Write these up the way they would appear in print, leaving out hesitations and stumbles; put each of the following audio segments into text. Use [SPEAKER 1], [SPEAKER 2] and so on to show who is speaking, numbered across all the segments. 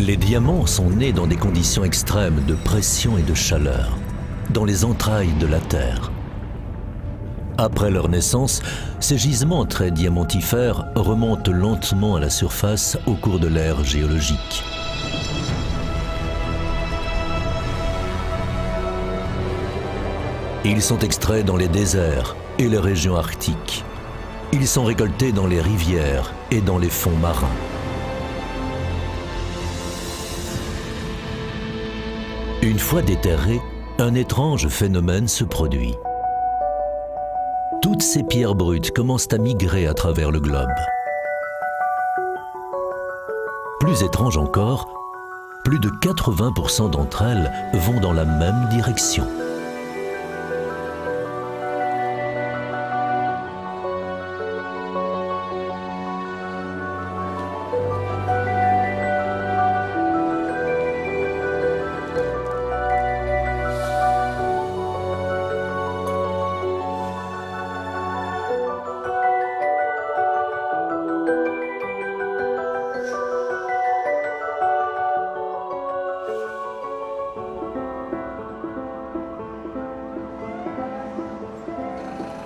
[SPEAKER 1] Les diamants sont nés dans des conditions extrêmes de pression et de chaleur, dans les entrailles de la Terre. Après leur naissance, ces gisements très diamantifères remontent lentement à la surface au cours de l'ère géologique. Ils sont extraits dans les déserts et les régions arctiques. Ils sont récoltés dans les rivières et dans les fonds marins. Une fois déterrés, un étrange phénomène se produit. Toutes ces pierres brutes commencent à migrer à travers le globe. Plus étrange encore, plus de 80% d'entre elles vont dans la même direction.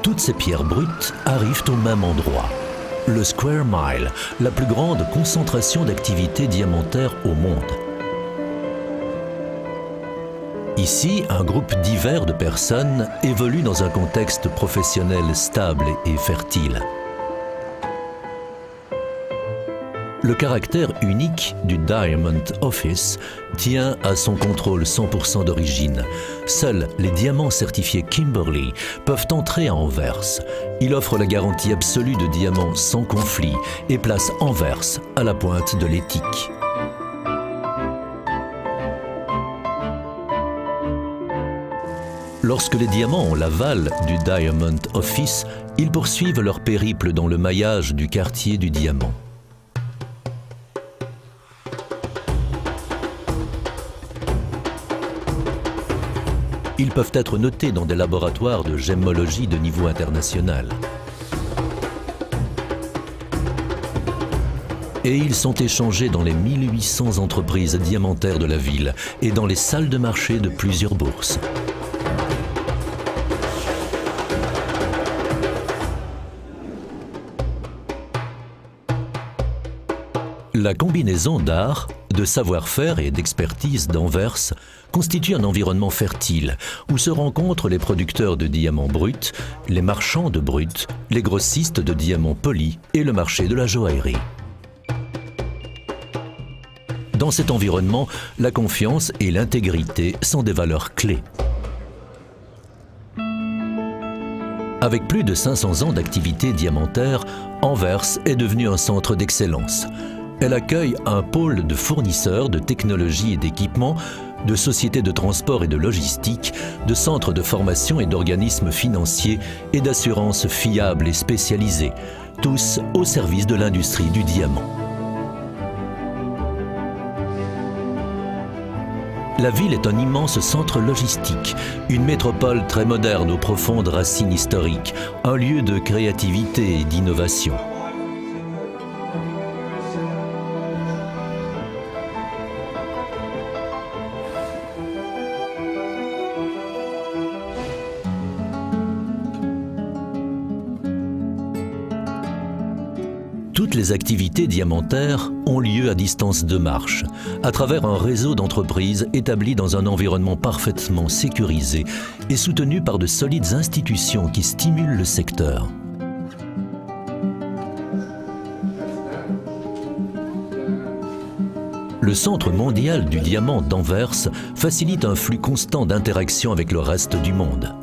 [SPEAKER 1] Toutes ces pierres brutes arrivent au même endroit, le Square Mile, la plus grande concentration d'activité diamantaire au monde. Ici, un groupe divers de personnes évolue dans un contexte professionnel stable et fertile. Le caractère unique du Diamond Office tient à son contrôle 100% d'origine. Seuls les diamants certifiés Kimberley peuvent entrer à Anvers. Il offre la garantie absolue de diamants sans conflit et place Anvers à la pointe de l'éthique. Lorsque les diamants ont l'aval du Diamond Office, ils poursuivent leur périple dans le maillage du quartier du diamant. Ils peuvent être notés dans des laboratoires de gémologie de niveau international. Et ils sont échangés dans les 1800 entreprises diamantaires de la ville et dans les salles de marché de plusieurs bourses. La combinaison d'art, de savoir-faire et d'expertise d'Anvers constitue un environnement fertile où se rencontrent les producteurs de diamants bruts, les marchands de bruts, les grossistes de diamants polis et le marché de la joaillerie. Dans cet environnement, la confiance et l'intégrité sont des valeurs clés. Avec plus de 500 ans d'activité diamantaire, Anvers est devenu un centre d'excellence. Elle accueille un pôle de fournisseurs de technologies et d'équipements, de sociétés de transport et de logistique, de centres de formation et d'organismes financiers et d'assurances fiables et spécialisées, tous au service de l'industrie du diamant. La ville est un immense centre logistique, une métropole très moderne aux profondes racines historiques, un lieu de créativité et d'innovation. Toutes les activités diamantaires ont lieu à distance de marche, à travers un réseau d'entreprises établi dans un environnement parfaitement sécurisé et soutenu par de solides institutions qui stimulent le secteur. Le Centre mondial du diamant d'Anvers facilite un flux constant d'interactions avec le reste du monde.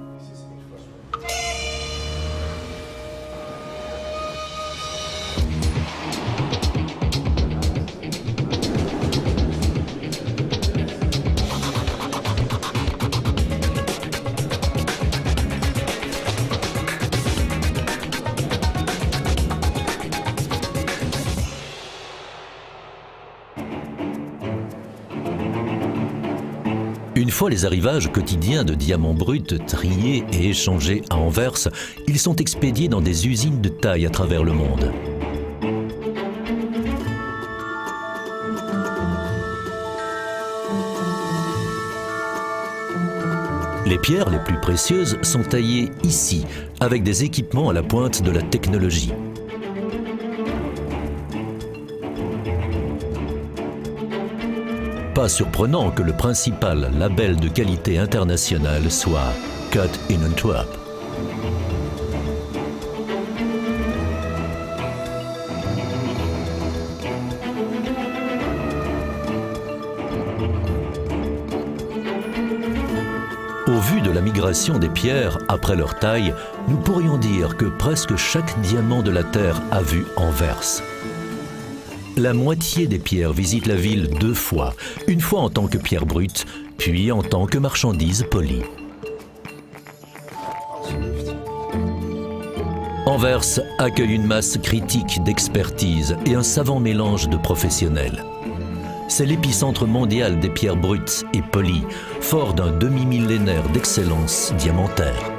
[SPEAKER 1] Une fois les arrivages quotidiens de diamants bruts triés et échangés à Anvers, ils sont expédiés dans des usines de taille à travers le monde. Les pierres les plus précieuses sont taillées ici, avec des équipements à la pointe de la technologie. Pas surprenant que le principal label de qualité internationale soit Cut in Antwerp. Au vu de la migration des pierres après leur taille, nous pourrions dire que presque chaque diamant de la Terre a vu Anvers. La moitié des pierres visitent la ville 2 fois, une fois en tant que pierre brute, puis en tant que marchandise polie. Anvers accueille une masse critique d'expertise et un savant mélange de professionnels. C'est l'épicentre mondial des pierres brutes et polies, fort d'un demi-millénaire d'excellence diamantaire.